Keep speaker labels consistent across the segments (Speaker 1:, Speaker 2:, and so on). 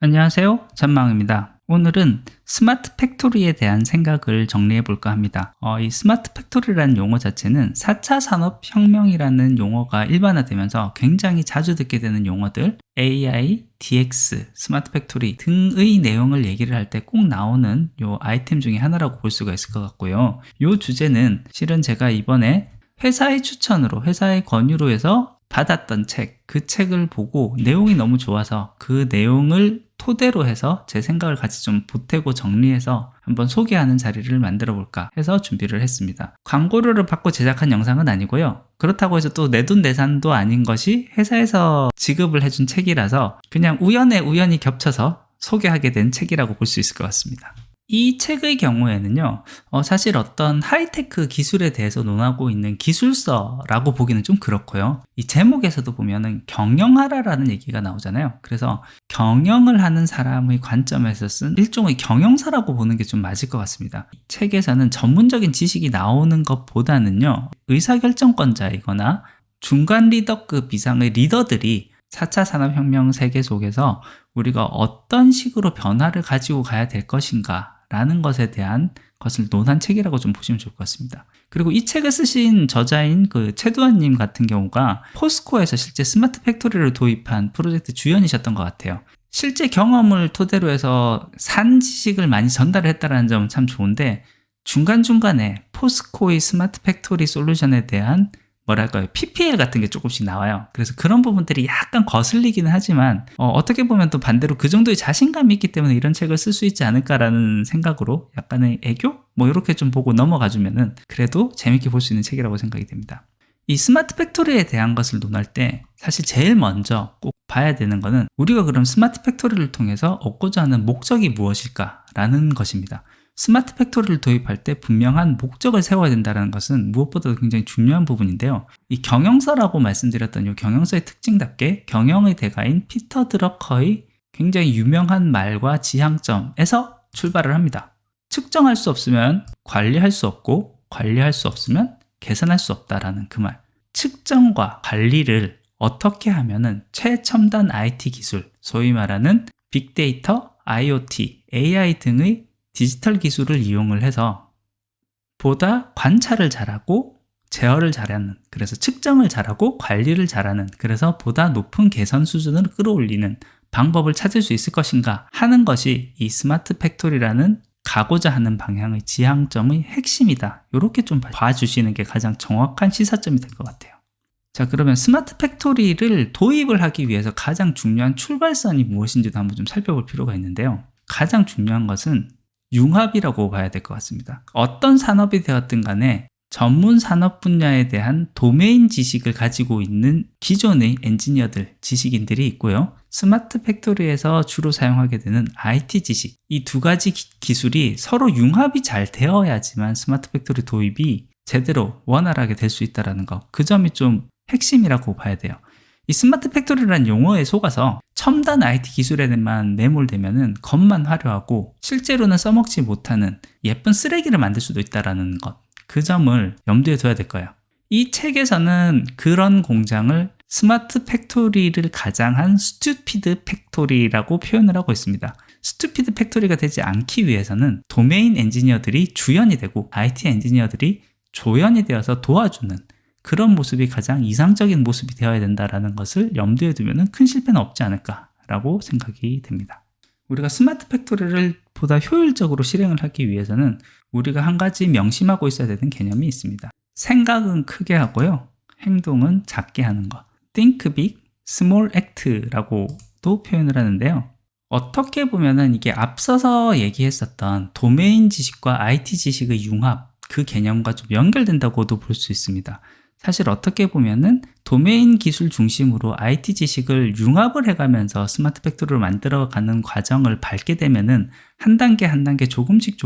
Speaker 1: 안녕하세요. 잔망입니다. 오늘은 스마트 팩토리에 대한 생각을 정리해 볼까 합니다. 이 스마트 팩토리라는 용어 자체는 4차 산업혁명이라는 용어가 일반화되면서 굉장히 자주 듣게 되는 용어들, AI, DX, 스마트 팩토리 등의 내용을 얘기를 할 때 꼭 나오는 요 아이템 중에 하나라고 볼 수가 있을 것 같고요. 요 주제는 실은 제가 이번에 회사의 추천으로, 회사의 권유로 해서 받았던 책, 그 책을 보고 내용이 너무 좋아서 그 내용을 토대로 해서 제 생각을 같이 좀 보태고 정리해서 한번 소개하는 자리를 만들어 볼까 해서 준비를 했습니다. 광고료를 받고 제작한 영상은 아니고요. 그렇다고 해서 또 내돈내산도 아닌 것이 회사에서 지급을 해준 책이라서 그냥 우연히 겹쳐서 소개하게 된 책이라고 볼 수 있을 것 같습니다. 이 책의 경우에는요, 사실 어떤 하이테크 기술에 대해서 논하고 있는 기술서라고 보기는 좀 그렇고요. 이 제목에서도 보면은 경영하라라는 얘기가 나오잖아요. 그래서 경영을 하는 사람의 관점에서 쓴 일종의 경영서라고 보는 게 좀 맞을 것 같습니다. 이 책에서는 전문적인 지식이 나오는 것보다는요, 의사결정권자이거나 중간 리더급 이상의 리더들이 4차 산업혁명 세계 속에서 우리가 어떤 식으로 변화를 가지고 가야 될 것인가 라는 것에 대한 것을 논한 책이라고 좀 보시면 좋을 것 같습니다. 그리고 이 책을 쓰신 저자인 그 최두환님 같은 경우가 포스코에서 실제 스마트 팩토리를 도입한 프로젝트 주연이셨던 것 같아요. 실제 경험을 토대로 해서 산 지식을 많이 전달했다는 점은 참 좋은데 중간중간에 포스코의 스마트 팩토리 솔루션에 대한 PPL 같은 게 조금씩 나와요. 그래서 그런 부분들이 약간 거슬리기는 하지만 어떻게 보면 또 반대로 그 정도의 자신감이 있기 때문에 이런 책을 쓸 수 있지 않을까라는 생각으로 약간의 애교? 이렇게 좀 보고 넘어가주면은 그래도 재밌게 볼 수 있는 책이라고 생각이 됩니다. 이 스마트 팩토리에 대한 것을 논할 때 사실 제일 먼저 꼭 봐야 되는 거는 우리가 그럼 스마트 팩토리를 통해서 얻고자 하는 목적이 무엇일까라는 것입니다. 스마트 팩토리를 도입할 때 분명한 목적을 세워야 된다는 것은 무엇보다도 굉장히 중요한 부분인데요. 이 경영서라고 말씀드렸던 이 경영서의 특징답게 경영의 대가인 피터 드러커의 굉장히 유명한 말과 지향점에서 출발을 합니다. 측정할 수 없으면 관리할 수 없고 관리할 수 없으면 개선할 수 없다라는 그 말. 측정과 관리를 어떻게 하면은 최첨단 IT 기술, 소위 말하는 빅데이터, IoT, AI 등의 디지털 기술을 이용을 해서 보다 관찰을 잘하고 제어를 잘하는, 그래서 측정을 잘하고 관리를 잘하는, 그래서 보다 높은 개선 수준을 끌어올리는 방법을 찾을 수 있을 것인가 하는 것이 이 스마트 팩토리라는 가고자 하는 방향의 지향점의 핵심이다. 이렇게 좀 봐주시는 게 가장 정확한 시사점이 될 것 같아요. 자, 그러면 스마트 팩토리를 도입을 하기 위해서 가장 중요한 출발선이 무엇인지도 한번 좀 살펴볼 필요가 있는데요. 가장 중요한 것은 융합이라고 봐야 될 것 같습니다. 어떤 산업이 되었든 간에 전문 산업 분야에 대한 도메인 지식을 가지고 있는 기존의 엔지니어들, 지식인들이 있고요. 스마트 팩토리에서 주로 사용하게 되는 IT 지식, 이 두 가지 기술이 서로 융합이 잘 되어야지만 스마트 팩토리 도입이 제대로 원활하게 될 수 있다는 거, 그 점이 좀 핵심이라고 봐야 돼요. 이 스마트 팩토리라는 용어에 속아서 첨단 IT 기술에만 매몰되면은 겉만 화려하고 실제로는 써먹지 못하는 예쁜 쓰레기를 만들 수도 있다는 것, 그 점을 염두에 둬야 될 거예요. 이 책에서는 그런 공장을 스마트 팩토리를 가장한 스튜피드 팩토리라고 표현을 하고 있습니다. 스튜피드 팩토리가 되지 않기 위해서는 도메인 엔지니어들이 주연이 되고 IT 엔지니어들이 조연이 되어서 도와주는 그런 모습이 가장 이상적인 모습이 되어야 된다는 것을 염두에 두면 큰 실패는 없지 않을까라고 생각이 됩니다. 우리가 스마트 팩토리를 보다 효율적으로 실행을 하기 위해서는 우리가 한 가지 명심하고 있어야 되는 개념이 있습니다. 생각은 크게 하고요. 행동은 작게 하는 것. Think big, small act라고도 표현을 하는데요. 어떻게 보면은 이게 앞서서 얘기했었던 도메인 지식과 IT 지식의 융합, 그 개념과 좀 연결된다고도 볼 수 있습니다. 사실 어떻게 보면은 도메인 기술 중심으로 IT 지식을 융합을 해가면서 스마트 팩토리를 만들어가는 과정을 밟게 되면은 한 단계 한 단계 조금씩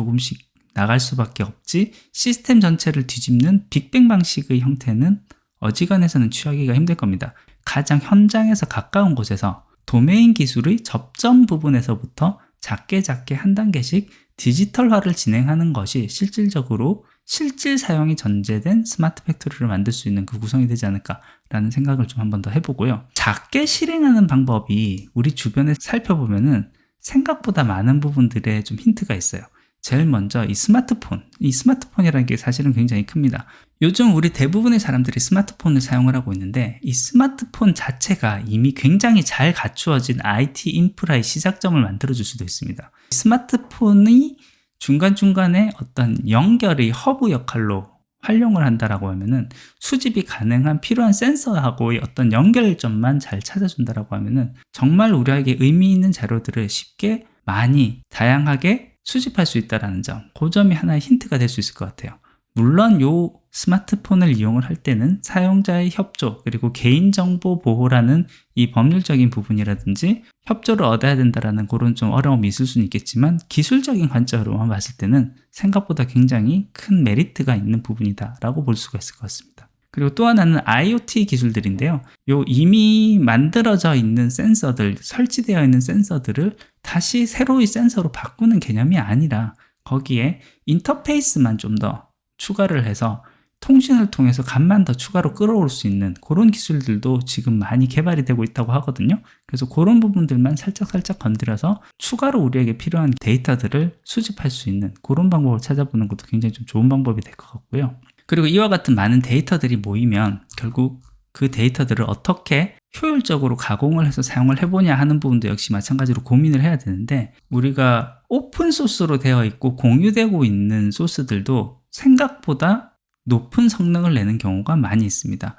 Speaker 1: 나갈 수밖에 없지, 시스템 전체를 뒤집는 빅뱅 방식의 형태는 어지간해서는 취하기가 힘들 겁니다. 가장 현장에서 가까운 곳에서 도메인 기술의 접점 부분에서부터 작게 한 단계씩 디지털화를 진행하는 것이 실질적으로 실질 사용이 전제된 스마트 팩토리를 만들 수 있는 그 구성이 되지 않을까라는 생각을 좀 한 번 더 해보고요. 작게 실행하는 방법이 우리 주변에 살펴보면은 생각보다 많은 부분들에 좀 힌트가 있어요. 제일 먼저 이 스마트폰이라는 게 사실은 굉장히 큽니다. 요즘 우리 대부분의 사람들이 스마트폰을 사용을 하고 있는데 이 스마트폰 자체가 이미 굉장히 잘 갖추어진 IT 인프라의 시작점을 만들어줄 수도 있습니다. 스마트폰이 중간중간에 어떤 연결의 허브 역할로 활용을 한다라고 하면은 수집이 가능한 필요한 센서하고의 어떤 연결점만 잘 찾아준다라고 하면은 정말 우리에게 의미 있는 자료들을 쉽게 많이 다양하게 수집할 수 있다는 점, 그 점이 하나의 힌트가 될 수 있을 것 같아요. 물론 요 스마트폰을 이용을 할 때는 사용자의 협조 그리고 개인정보 보호라는 이 법률적인 부분이라든지 협조를 얻어야 된다라는 그런 좀 어려움이 있을 수는 있겠지만 기술적인 관점으로만 봤을 때는 생각보다 굉장히 큰 메리트가 있는 부분이다라고 볼 수가 있을 것 같습니다. 그리고 또 하나는 IoT 기술들인데요. 요 이미 만들어져 있는 센서들, 설치되어 있는 센서들을 다시 새로운 센서로 바꾸는 개념이 아니라 거기에 인터페이스만 좀 더 추가를 해서 통신을 통해서 값만 더 추가로 끌어올 수 있는 그런 기술들도 지금 많이 개발이 되고 있다고 하거든요. 그래서 그런 부분들만 살짝 건드려서 추가로 우리에게 필요한 데이터들을 수집할 수 있는 그런 방법을 찾아보는 것도 굉장히 좀 좋은 방법이 될 것 같고요. 그리고 이와 같은 많은 데이터들이 모이면 결국 그 데이터들을 어떻게 효율적으로 가공을 해서 사용을 해보냐 하는 부분도 역시 마찬가지로 고민을 해야 되는데 우리가 오픈소스로 되어 있고 공유되고 있는 소스들도 생각보다 높은 성능을 내는 경우가 많이 있습니다.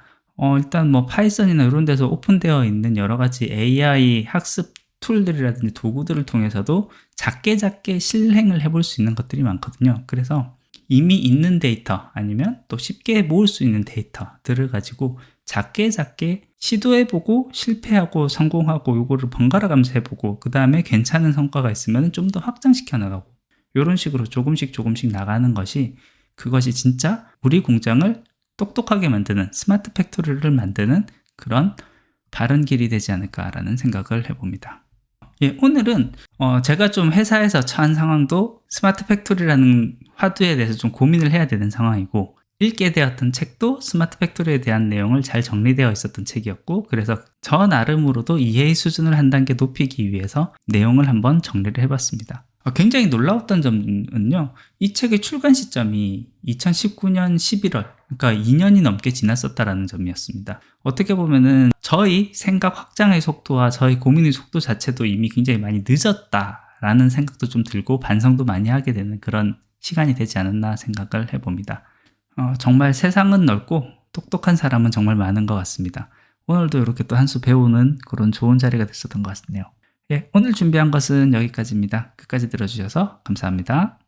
Speaker 1: 일단 뭐 파이썬이나 이런 데서 오픈되어 있는 여러 가지 AI 학습 툴들이라든지 도구들을 통해서도 작게 실행을 해볼 수 있는 것들이 많거든요. 그래서 이미 있는 데이터 아니면 또 쉽게 모을 수 있는 데이터들을 가지고 작게 시도해보고 실패하고 성공하고 요거를 번갈아 가면서 해보고 그 다음에 괜찮은 성과가 있으면 좀 더 확장시켜 나가고 이런 식으로 조금씩 나가는 것이 그것이 진짜 우리 공장을 똑똑하게 만드는 스마트 팩토리를 만드는 그런 바른 길이 되지 않을까라는 생각을 해봅니다. 예, 오늘은 제가 좀 회사에서 처한 상황도 스마트 팩토리라는 화두에 대해서 좀 고민을 해야 되는 상황이고 읽게 되었던 책도 스마트 팩토리에 대한 내용을 잘 정리되어 있었던 책이었고 그래서 저 나름으로도 이해의 수준을 한 단계 높이기 위해서 내용을 한번 정리를 해봤습니다. 굉장히 놀라웠던 점은요. 이 책의 출간 시점이 2019년 11월, 그러니까 2년이 넘게 지났었다라는 점이었습니다. 어떻게 보면은 저희 생각 확장의 속도와 저희 고민의 속도 자체도 이미 굉장히 많이 늦었다라는 생각도 좀 들고 반성도 많이 하게 되는 그런 시간이 되지 않았나 생각을 해봅니다. 정말 세상은 넓고 똑똑한 사람은 정말 많은 것 같습니다. 오늘도 이렇게 또 한 수 배우는 그런 좋은 자리가 됐었던 것 같네요. 예, 오늘 준비한 것은 여기까지입니다. 끝까지 들어주셔서 감사합니다.